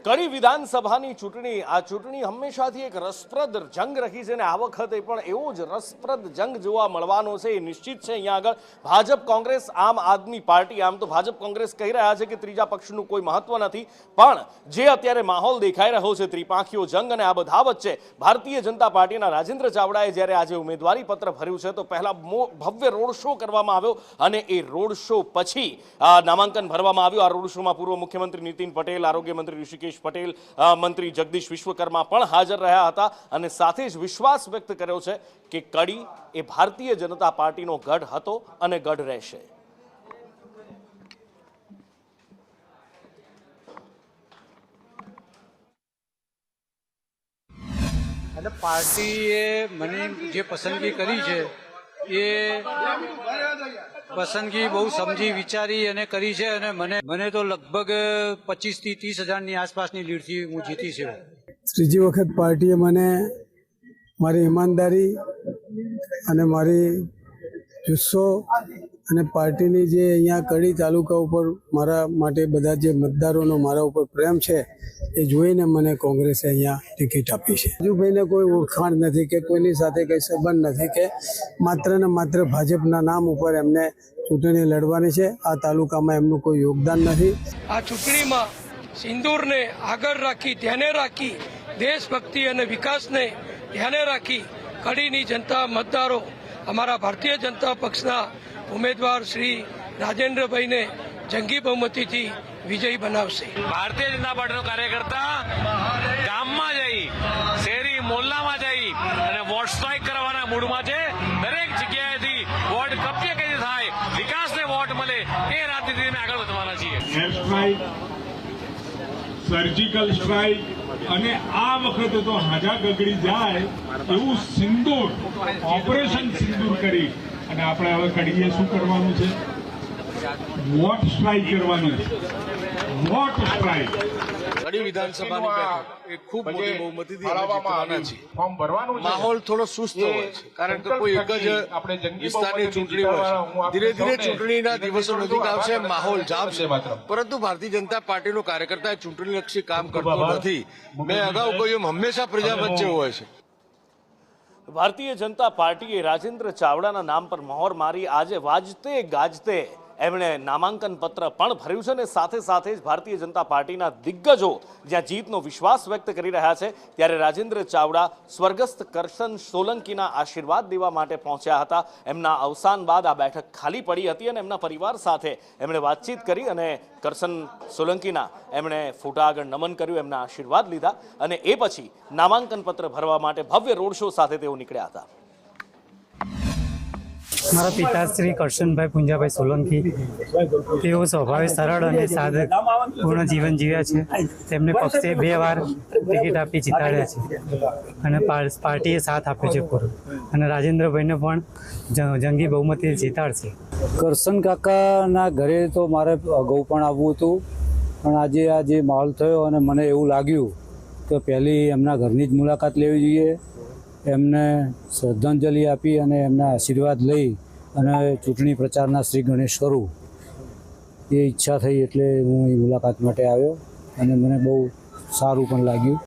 કડી વિધાનસભાની ચૂંટણી આ ચૂંટણી હંમેશાથી એક રસપ્રદ જંગ રહી છે અને આ વખતે પણ એવો જ રસપ્રદ જંગ જોવા મળવાનો છે એ નિશ્ચિત છે। અહીંયા આગળ ભાજપ કોંગ્રેસ આમ આદમી પાર્ટી, આમ તો ભાજપ કોંગ્રેસ કહી રહ્યા છે કે ત્રીજા પક્ષનું કોઈ મહત્વ નથી, પણ જે અત્યારે માહોલ દેખાઈ રહ્યો છે ત્રિપાંખીયો જંગ અને આ બધા વચ્ચે ભારતીય જનતા પાર્ટીના રાજેન્દ્ર ચાવડાએ જ્યારે આજે ઉમેદવારી પત્ર ભર્યું છે તો પહેલા ભવ્ય રોડ શો કરવામાં આવ્યો અને એ રોડ શો પછી નામાંકન ભરવામાં આવ્યું। આ રોડ શોમાં પૂર્વ મુખ્યમંત્રી નીતિન પટેલ, આરોગ્ય મંત્રી ઋષિકેશ પટેલ, મંત્રી જગદીશ વિશ્વકર્મા પણ હાજર રહ્યા હતા અને સાથે જ વિશ્વાસ વ્યક્ત કર્યો છે કે કડી એ ભારતીય જનતા પાર્ટીનો ગઢ હતો અને ગઢ રહેશે। અને પાર્ટીએ મને જે પસંદગી કરી છે એ પસંદગી બહુ સમજી વિચારી અને કરી છે અને મને તો લગભગ 25 થી 30 હજારની આસપાસની લીડથી હું જીતી છે। ત્રીજી વખત પાર્ટીએ મને મારી ઈમાનદારી અને મારી જુસ્સો અને પાર્ટીની જે અહીંયા કડી તાલુકા ઉપર મારા માટે બધા જે મતદારોનો મારા ઉપર પ્રેમ છે એ જોઈને મને કોંગ્રેસે અહીંયા ટિકિટ આપી છે। રાજુભાઈને કોઈ ઓળખાણ નથી કે કોઈની સાથે કંઈ સંબંધ નથી કે માત્ર ને માત્ર ભાજપના નામ ઉપર એમને ચૂંટણી લડવાની છે। આ તાલુકામાં એમનું કોઈ યોગદાન નથી। આ ચૂંટણીમાં સિંદૂરને આગળ રાખી, ધ્યાને રાખી, દેશભક્તિ અને વિકાસને ધ્યાને રાખી કડીની જનતા મતદારો અમારા ભારતીય જનતા પક્ષના ઉમેદવાર શ્રી રાજેન્દ્રભાઈને જંગી બહુમતીથી વિજયી બનાવશે। ભારતીય જનતા પાર્ટીનો કાર્યકર્તા ગામમાં જઈ, શેરી મોહલ્લામાં જઈ અને વોટ સ્ટ્રાઇક કરવાના મૂડમાં છે। દરેક જગ્યાએથી વોટ કબજે કઈ થાય, વિકાસને વોટ મળે એ રાજનીતિને અમે આગળ વધવાના છીએ। એર સ્ટ્રાઇક, સર્જિકલ સ્ટ્રાઇક અને આ વખતે તો હાજા ગગડી જાય એવું સિંદૂર, ઓપરેશન સિંદૂર કરી અને આપણે હવે કડીએ શું કરવાનું છે? વોટ સ્ટ્રાઇક કરવાનું છે। વોટ સ્ટ્રાઇક કડી વિધાનસભાની બેઠક એ ખૂબ મોટી બહુમતીથી જીતવાના છે। ફોર્મ ભરવાનું છે। માહોલ થોડો સુસ્ત હોય છે કારણ કે કોઈ એક જ વિસ્તારની ચૂંટણી હોય છે। ધીરે ધીરે ચૂંટણીના દિવસો નજીક આવશે, માહોલ જામશે, પરંતુ ભારતીય જનતા પાર્ટીનો કાર્યકર્તા ચૂંટણીલક્ષી કામ કરતો નથી। મેં અગાઉ કહ્યું હંમેશા પ્રજા વચ્ચે હોય છે। ભારતીય જનતા પાર્ટીએ રાજેન્દ્ર ચાવડાના નામ પર મહોર મારી આજે વાજતે ગાજતે એમણે નામાંકન પત્ર પણ ભર્યું છે અને સાથે સાથે જ ભારતીય જનતા પાર્ટીના દિગ્ગજો જ્યાં જીતનો વિશ્વાસ વ્યક્ત કરી રહ્યા છે ત્યારે રાજેન્દ્ર ચાવડા સ્વર્ગસ્થ કરશન સોલંકીના આશીર્વાદ દેવા માટે પહોંચ્યા હતા। એમના અવસાન બાદ આ બેઠક ખાલી પડી હતી અને એમના પરિવાર સાથે એમણે વાતચીત કરી અને કરશન સોલંકીના એમણે ફોટા આગળ નમન કર્યું, એમના આશીર્વાદ લીધા અને એ પછી નામાંકન પત્ર ભરવા માટે ભવ્ય રોડ શો સાથે તેઓ નીકળ્યા હતા। મારા પિતાશ્રી કરશનભાઈ પુંજાભાઈ સોલંકી, તેઓ સ્વભાવે સરળ અને સાદગપૂર્ણ જીવન જીવ્યા છે। તેમને પક્ષે 2 વાર ટિકિટ આપી જીતાડ્યા છે અને પાર્ટીએ સાથ આપ્યો છે પૂરો અને રાજેન્દ્રભાઈને પણ જંગી બહુમતી જીતાડશે। કરશન કાકાના ઘરે તો મારે અગાઉ પણ આવવું હતું, પણ આજે આ જે માહોલ થયો અને મને એવું લાગ્યું કે પહેલી એમના ઘરની જ મુલાકાત લેવી જોઈએ, એમને શ્રદ્ધાંજલિ આપી અને એમના આશીર્વાદ લઈ અને ચૂંટણી પ્રચારના શ્રી ગણેશ કરું એ ઈચ્છા થઈ એટલે હું એ મુલાકાત માટે આવ્યો અને મને બહુ સારું પણ લાગ્યું।